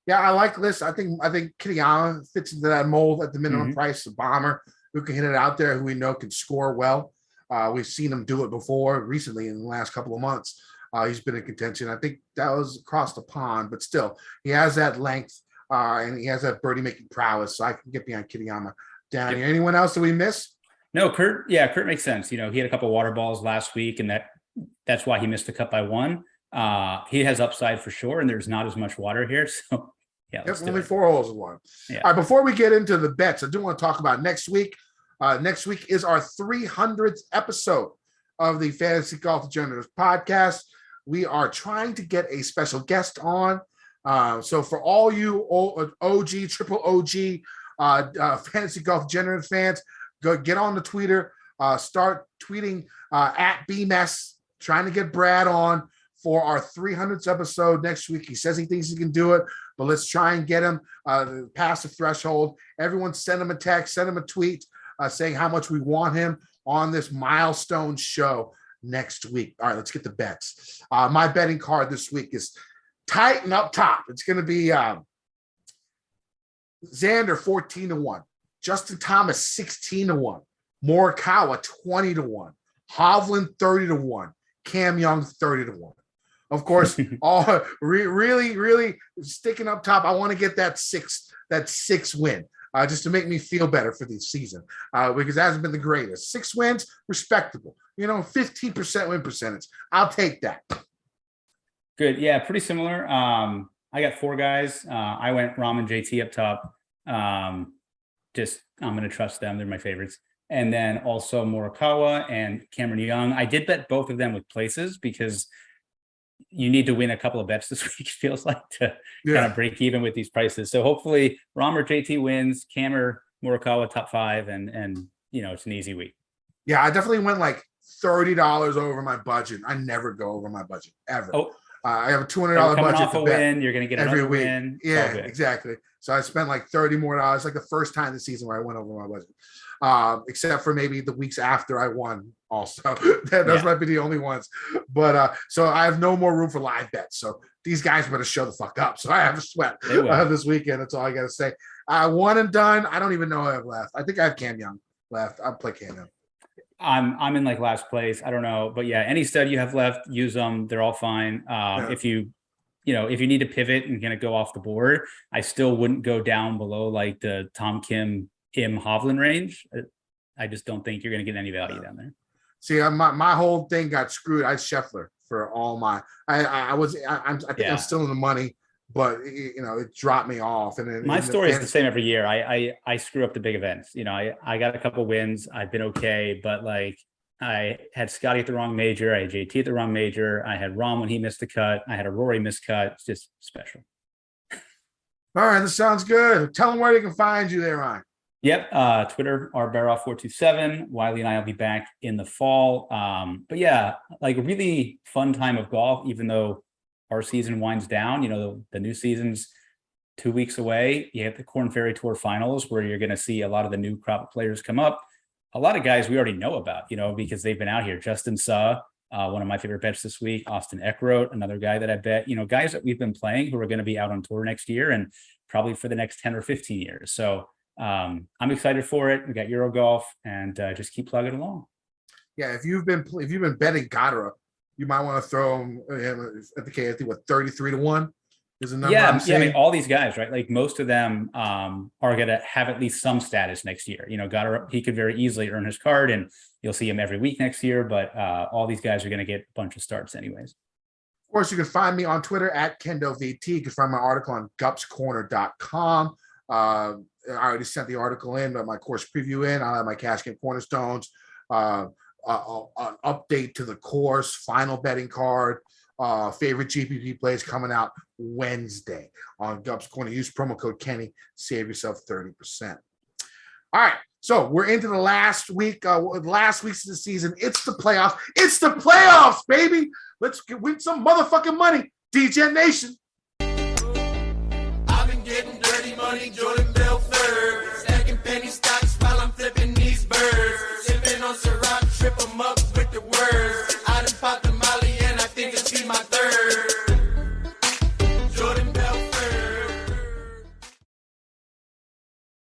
Speaker 1: Yeah, I like List. I think Kitayama fits into that mold at the minimum price. A bomber who can hit it out there, who we know can score well. We've seen him do it before recently in the last couple of months. He's been in contention. I think that was across the pond, but still, he has that length and he has that birdie making prowess. So I can get behind Kitayama down here. Anyone else that we miss?
Speaker 2: No, Kurt. Yeah, Kurt makes sense. He had a couple of water balls last week, and that's why he missed the cut by 1. He has upside for sure, and there's not as much water here. So yeah,
Speaker 1: only 4 holes in 1. Yeah. All right, before we get into the bets, I do want to talk about next week. Next week is our 300th episode of the Fantasy Golf Degenerates podcast. We are trying to get a special guest on. So for all you OG, triple OG Fantasy Golf Degenerates fans, go get on the Twitter, start tweeting at BMess, trying to get Brad on for our 300th episode next week. He says he thinks he can do it, but let's try and get him past the threshold. Everyone send him a text, send him a tweet saying how much we want him on this milestone show next week. All right, let's get the bets. My betting card this week is tighten up top. It's going to be Xander 14-1, Justin Thomas 16-1, Morikawa 20-1, Hovland 30-1, Cam Young 30-1. Of course, all really sticking up top. I want to get that six win. Just to make me feel better for the season, because it hasn't been the greatest. 6 wins, respectable. 15% win percentage. I'll take that.
Speaker 2: Good. Yeah, pretty similar. I got 4 guys. I went Rom and JT up top. I'm going to trust them. They're my favorites. And then also Morikawa and Cameron Young. I did bet both of them with places because you need to win a couple of bets this week, it feels like, to kind of break even with these prices. So hopefully Rom or JT wins, Cam or Morikawa top 5, and it's an easy week.
Speaker 1: Yeah, I definitely went like $30 over my budget. I never go over my budget ever.
Speaker 2: Oh,
Speaker 1: I have a $200 budget
Speaker 2: off
Speaker 1: to
Speaker 2: a
Speaker 1: bet
Speaker 2: win. You're going to get
Speaker 1: every
Speaker 2: another
Speaker 1: week.
Speaker 2: Win.
Speaker 1: Yeah, exactly. So I spent like $30 more. Like the first time this season where I went over my budget, except for maybe the weeks after I won. Also, those might be the only ones. But so I have no more room for live bets. So these guys better show the fuck up. So I have a sweat this weekend. That's all I got to say. One and done. I don't even know who I have left. I think I have Cam Young left. I'll play Cam Young.
Speaker 2: I'm in like last place. I don't know, but yeah, any stud you have left, use them. They're all fine. If you need to pivot and kind of go off the board, I still wouldn't go down below like the Tom Kim Hovland range. I just don't think you're going to get any value down there.
Speaker 1: See, my whole thing got screwed. I had Scheffler for all my. I think I'm still in the money, but it dropped me off. And
Speaker 2: my story is the same every year. I screw up the big events. I got a couple wins. I've been okay, but like I had Scotty at the wrong major. I had JT at the wrong major. I had Rom when he missed the cut. I had a Rory missed cut. It's just special.
Speaker 1: All right, this sounds good. Tell them where they can find you there, Ryan.
Speaker 2: Yep. Twitter, Baroff427. Wiley and I will be back in the fall. But yeah, like a really fun time of golf, even though our season winds down. The new season's 2 weeks away. You have the Korn Ferry Tour finals where you're going to see a lot of the new crop of players come up. A lot of guys we already know about, because they've been out here. Justin Suh, one of my favorite bets this week. Austin Eckroat, another guy that I bet, guys that we've been playing who are going to be out on tour next year and probably for the next 10 or 15 years. So I'm excited for it. We got Euro Golf and just keep plugging along. Yeah, if you've been betting Goddard, you might want to throw him at the K. I think 33-1 is the number. Yeah, I mean all these guys, right? Like most of them are going to have at least some status next year. Goddard, he could very easily earn his card, and you'll see him every week next year. But all these guys are going to get a bunch of starts anyways. Of course, you can find me on Twitter at KendoVT. You can find my article on gupscorner.com. I already sent the article in, my course preview in. I'll have my cash game cornerstones, an update to the course, final betting card, favorite GPP plays coming out Wednesday on Gups Corner. Use promo code Kenny, save yourself 30%. All right, so we're into the last week, last weeks of the season. It's the playoffs. It's the playoffs, baby. Let's win some motherfucking money, DJ Nation. I've been getting dirty money, Jordan.